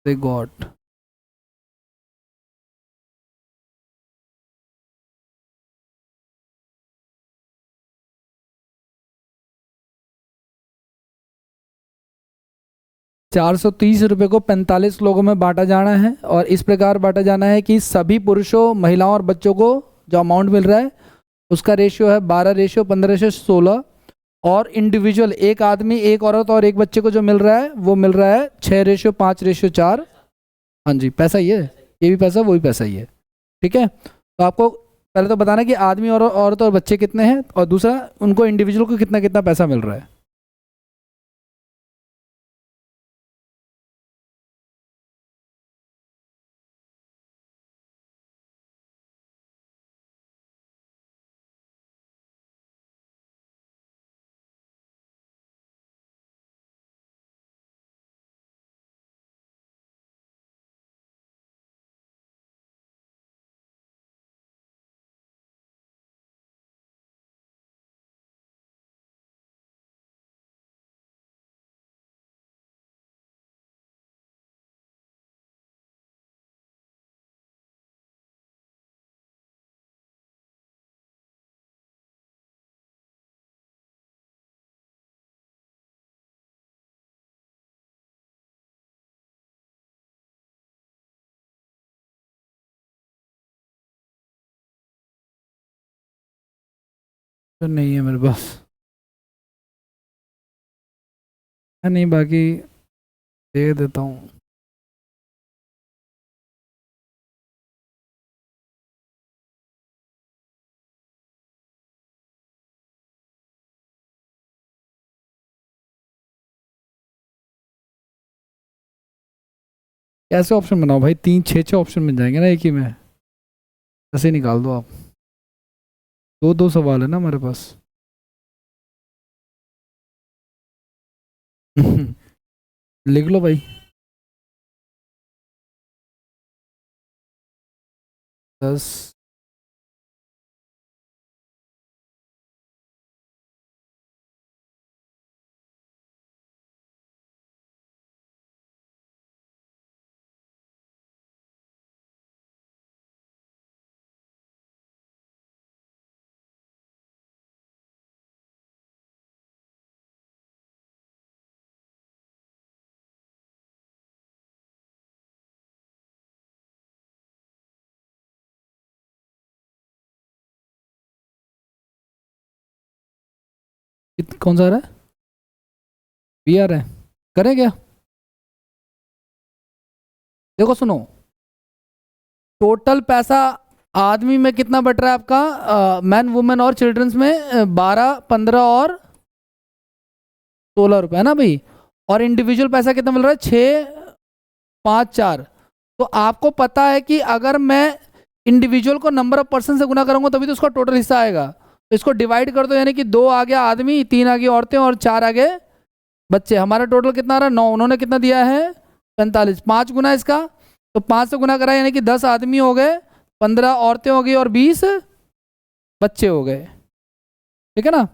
they got। 430 रुपये को 45 लोगों में बांटा जाना है, और इस प्रकार बांटा जाना है कि सभी पुरुषों, महिलाओं और बच्चों को जो अमाउंट मिल रहा है उसका रेशियो है 12:15:16, और इंडिविजुअल एक आदमी, एक औरत और एक बच्चे को जो मिल रहा है वो मिल रहा है 6:5:4। हाँ जी पैसा ही है, ये भी पैसा वो भी पैसा ही है। ठीक है, तो आपको पहले तो बताना कि आदमी और औरत और बच्चे कितने हैं, और दूसरा उनको इंडिविजुअल को कितना कितना पैसा मिल रहा है। तो नहीं है मेरे पास, नहीं बाकी दे देता हूँ। कैसे ऑप्शन बनाओ भाई, 3 6 6 ऑप्शन मिल जाएंगे ना एक ही में, ऐसे निकाल दो आप। दो दो सवाल है ना हमारे पास। लिख लो भाई। 10। कौन सा आ रहा है? बी आ रहा है। करें क्या? देखो सुनो, टोटल पैसा आदमी में कितना बट रहा है आपका, मैन वुमेन और चिल्ड्रंस में 12 15 और 16 रुपए है ना भाई। और इंडिविजुअल पैसा कितना मिल रहा है? 6 5 4। तो आपको पता है कि अगर मैं इंडिविजुअल को नंबर ऑफ पर्सन से गुना करूंगा तभी तो उसका टोटल हिस्सा आएगा। तो इसको डिवाइड कर दो, यानी कि 2 आ गया आदमी, 3 आ गई औरतें और 4 आ गए बच्चे। हमारा टोटल कितना आ रहा है? 9। उन्होंने कितना दिया है? 45। 5 गुना इसका, तो 5 से गुना करा यानी कि 10 आदमी हो गए, 15 औरतें हो गई और 20 बच्चे हो गए। ठीक है ना?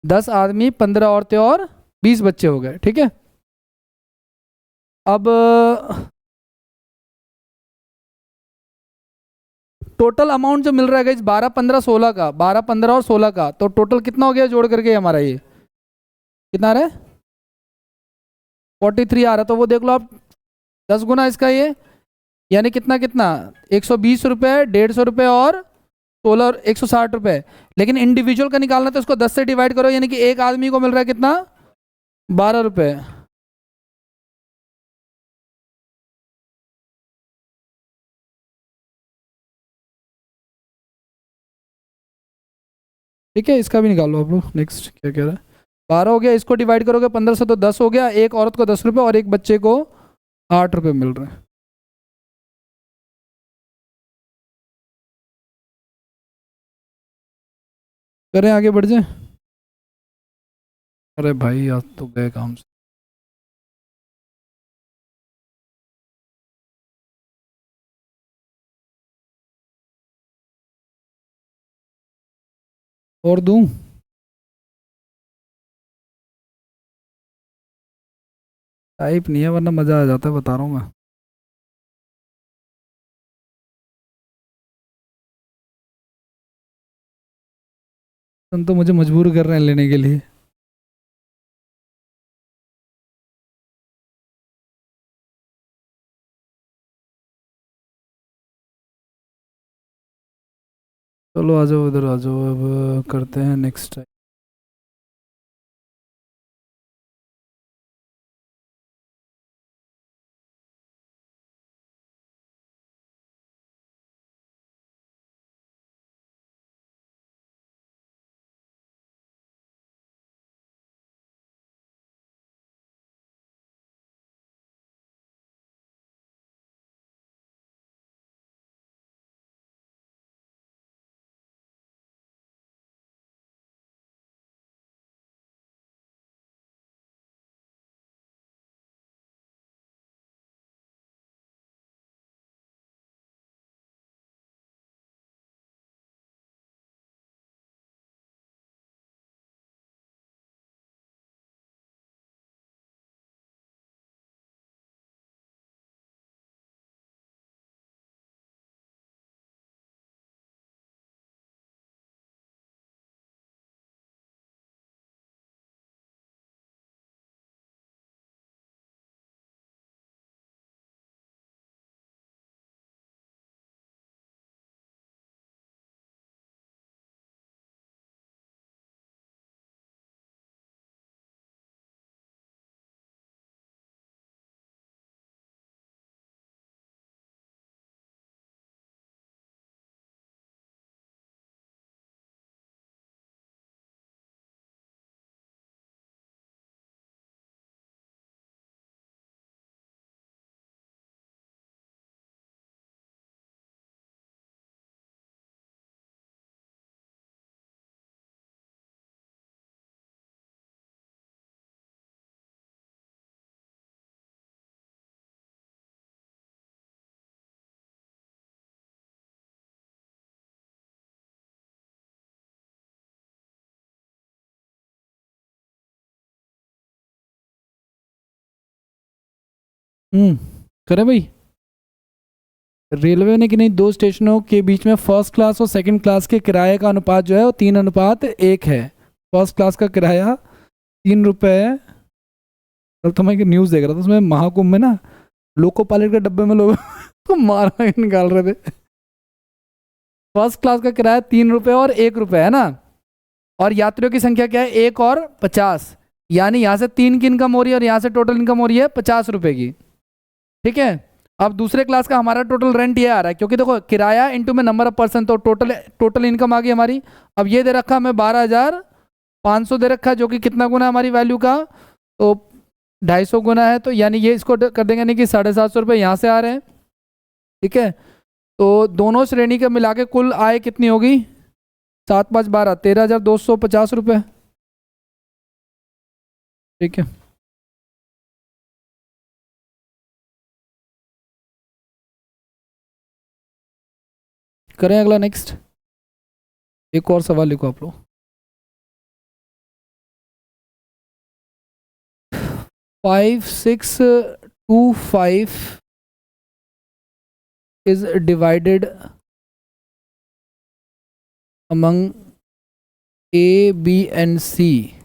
10 आदमी, 15 औरतें और 20 बच्चे हो गए। ठीक है। अब टोटल अमाउंट जो मिल रहा है 12 15 16 का, 12 15 और 16 का, तो टोटल कितना हो गया जोड़ करके हमारा? ये कितना आ रहा है? 43 आ रहा है। तो वो देख लो आप, 10 गुना इसका ये, यानी कितना कितना, 120 रुपये, 150 रुपये और 16 और 160 रुपये। लेकिन इंडिविजुअल का निकालना तो इसको 10 से डिवाइड करो, यानी कि एक आदमी को मिल रहा है कितना? 12 रुपये। ठीक है, इसका भी निकालो आप लोग। नेक्स्ट क्या कह रहा है? 12 हो गया, इसको डिवाइड करोगे 15 से तो 10 हो गया। एक औरत को 10 रुपये और एक बच्चे को 8 रुपये मिल रहे हैं। करें आगे बढ़ जाए? अरे भाई आज तो गए काम से। और दूं? टाइप नहीं है, वरना मज़ा आ जाता है, बता रहा हूँ मैं। तुम तो मुझे मजबूर कर रहे हैं लेने के लिए। चलो आ जाओ, उधर आ जाओ, अब करते हैं नेक्स्ट। करें भाई। रेलवे ने कि नहीं, दो स्टेशनों के बीच में फर्स्ट क्लास और सेकंड क्लास के किराए का अनुपात जो है वो 3:1 है। फर्स्ट क्लास का किराया 3 रुपये है। कल तो मैं एक न्यूज़ देख रहा था, उसमें महाकुंभ में ना लोको पायलट के डब्बे में लोग तो मार निकाल रहे थे। फर्स्ट क्लास का किराया 3 रुपये और 1 रुपये है ना। और यात्रियों की संख्या क्या है, 1 और 50। यानी यहाँ से 3 की इनकम हो रही है और यहाँ से टोटल इनकम हो रही है 50 रुपये की। ठीक है। अब दूसरे क्लास का हमारा टोटल रेंट ये आ रहा है, क्योंकि देखो किराया इंटू में नंबर ऑफ पर्सन, तो टोटल टोटल इनकम आ गई हमारी। अब ये दे रखा हमें 12,500 दे रखा है, जो कि कितना गुना है हमारी वैल्यू का, तो 250 गुना है। तो यानी ये इसको कर देंगे, नहीं कि 750 रुपये यहाँ से आ रहे हैं। ठीक है। तो दोनों श्रेणी के मिला के कुल आय कितनी होगी, 7×5 = 12, 13,250 रुपये। ठीक है। करें अगला, नेक्स्ट। एक और सवाल लिखो आप लोग। 5625 is divided among A, B and C.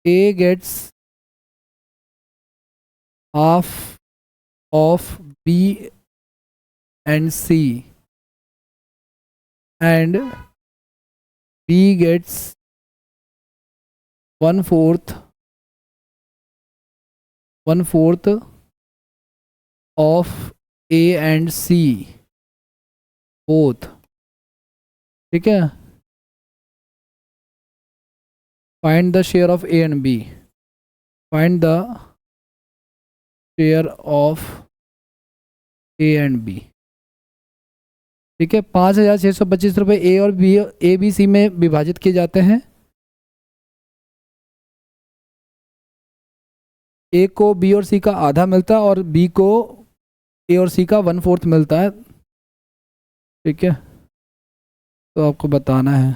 A gets half of B and C, and B gets 1/4 of A and C both. ठीक है। Find the share of A and B. Find the share of A and B. ठीक है। 5,625 रुपये ए और बी, ए बी सी में विभाजित किए जाते हैं। ए को बी और सी का आधा मिलता है और बी को ए और सी का 1/4 मिलता है। ठीक है। तो आपको बताना है।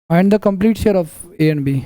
Find the complete share of A and B.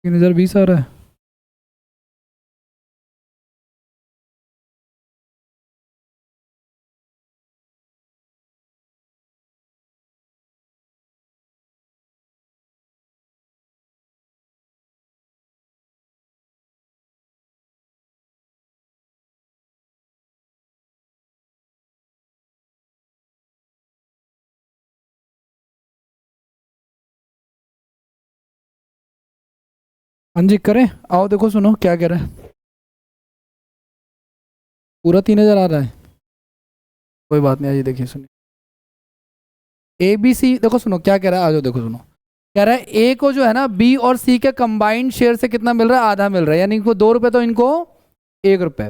तीन 2020 आ रहा है। हाँ जी करें, आओ देखो सुनो क्या कह रहा है। पूरा 3,000 आ रहा है, कोई बात नहीं, आइए देखिए सुनिए। ए बी सी देखो सुनो क्या कह रहा है, आ जाओ देखो सुनो। कह रहा है ए को जो है ना बी और सी के कंबाइंड शेयर से कितना मिल रहा है, आधा मिल रहा है, यानी इनको 2 रुपए तो इनको 1 रुपए।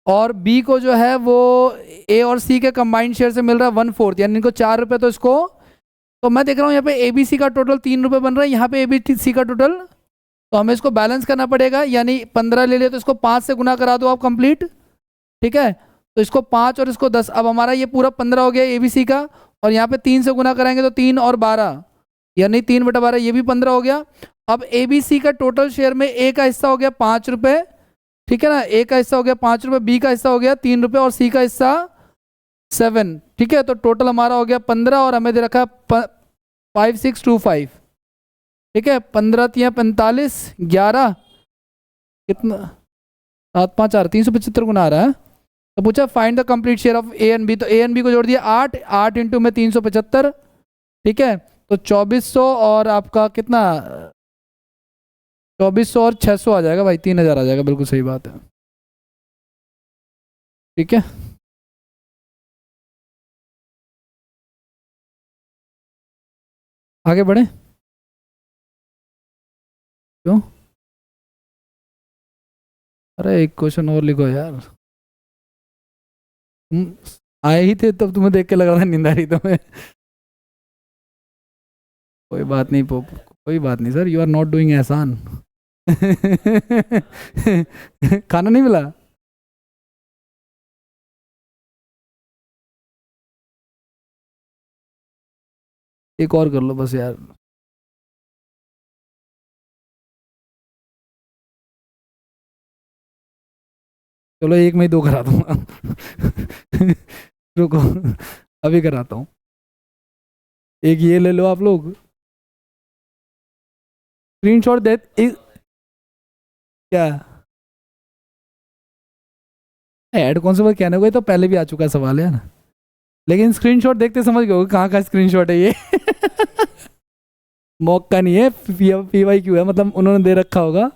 और बी को जो है वो ए और सी के कंबाइंड शेयर से मिल रहा है 1/4, यानी इनको 4 रुपए, तो इसको, तो मैं देख रहा हूँ यहाँ पे ए बी सी का टोटल 3 रुपए बन रहा है, यहाँ पे ए बी सी का टोटल, तो हमें इसको बैलेंस करना पड़ेगा, यानी 15 ले लिया तो इसको 5 से गुना करा दो आप कंप्लीट। ठीक है, तो इसको 5 और इसको 10, अब हमारा ये पूरा 15 हो गया एबीसी का, और यहाँ पे 3 से गुना कराएंगे तो 3 और 12, यानी 3/12, ये भी 15 हो गया। अब एबीसी का टोटल शेयर में ए का हिस्सा हो गया 5 रुपए, ठीक है ना, ए का हिस्सा हो गया 5 रुपए, बी का हिस्सा हो गया 3 रुपए और सी का हिस्सा 7। ठीक है, तो टोटल हमारा हो गया 15 और हमें दे रखा 5625। ठीक है, 15 तिया 45, 11 कितना, 7 5 8, 375 गुना आ रहा है। तो पूछा find the complete share of A and B, तो ए एंड बी को जोड़ दिया 8, 8 इंटू में 375। ठीक है, तो 2400 और आपका कितना, 2400 और 600 आ जाएगा भाई, 3,000 आ जाएगा, बिल्कुल सही बात है। ठीक है, आगे बढ़े, क्यों, अरे एक क्वेश्चन और लिखो यार, तुम आए ही थे तब तुम्हें देख के लग रहा था नींद आ रही तुम्हें। कोई बात नहीं पोप, कोई बात नहीं sir, you are not doing एहसान। खाना नहीं मिला, एक और कर लो बस यार। चलो एक में ही 2 करा दूंगा। रुको, अभी कराता हूँ, एक ये ले लो आप लोग, स्क्रीनशॉट दे क्या, ऐड कौन सा कहने को, ये तो पहले भी आ चुका सवाल है ना, लेकिन स्क्रीनशॉट देखते समझ गए होगे कहाँ का स्क्रीनशॉट है ये। मॉक का नहीं है, पी वाई क्यू है, मतलब उन्होंने दे रखा होगा।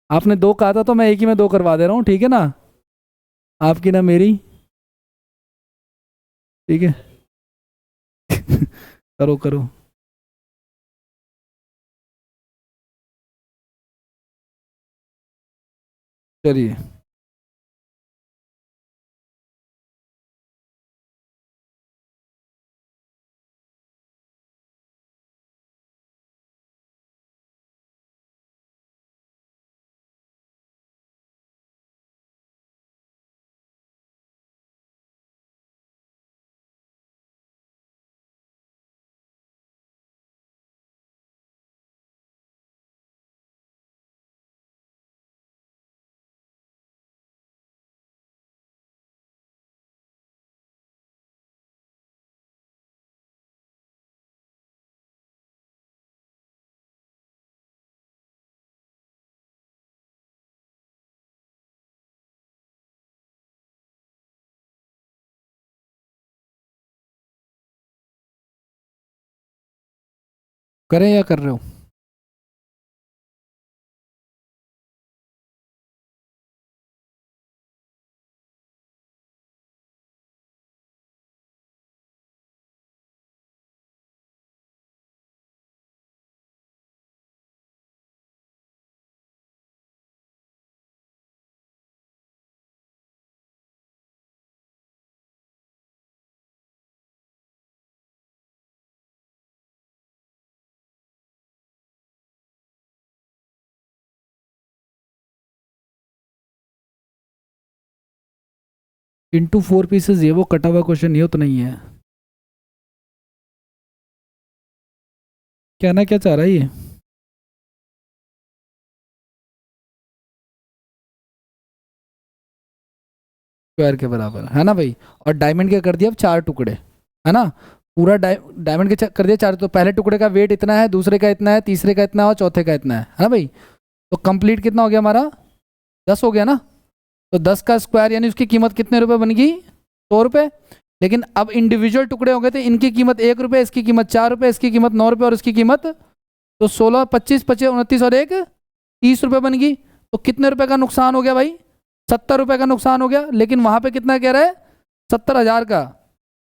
आपने 2 कहा था तो मैं एक ही में 2 करवा दे रहा हूँ, ठीक है ना, आपकी ना मेरी, ठीक है। करो करो, चलिए। करें या कर रहे हो, इंटू 4 पीसेज, ये वो कटा हुआ क्वेश्चन ये तो नहीं है, कहना क्या चाह रहा है ये, स्क्वायर के बराबर है ना भाई। और डायमंड के कर दिया अब 4 टुकड़े, है ना, पूरा डायमंड के कर दिया 4, तो पहले टुकड़े का वेट इतना है, दूसरे का इतना है, तीसरे का इतना है और चौथे का इतना है ना भाई। तो कंप्लीट कितना हो गया हमारा, 10 हो गया ना, तो 10 का स्क्वायर यानी उसकी कीमत कितने रुपए बन गई, 100 रुपये। लेकिन अब इंडिविजुअल टुकड़े हो गए थे, इनकी कीमत 1 रुपये, इसकी कीमत 4 रुपये, इसकी कीमत 9 रुपये और इसकी कीमत, तो 16 25 25 29 और 1 30 रुपये बन गई, तो कितने रुपए का नुकसान हो गया भाई? 70 रुपये का नुकसान हो गया। लेकिन वहां पे कितना कह रहा है? 70,000 का।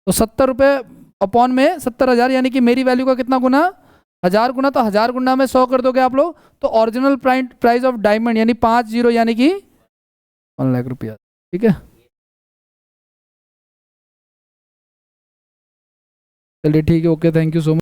तो 70 रुपये अपॉन में 70,000, यानी कि मेरी वैल्यू का कितना गुना? 1000 गुना। तो 1000 गुना में 100 कर दोगे आप लोग, तो ओरिजिनल प्राइस ऑफ डायमंड यानी 50, यानी कि 1 लाख रुपया। ठीक है, चलिए ठीक है, okay, thank you so much.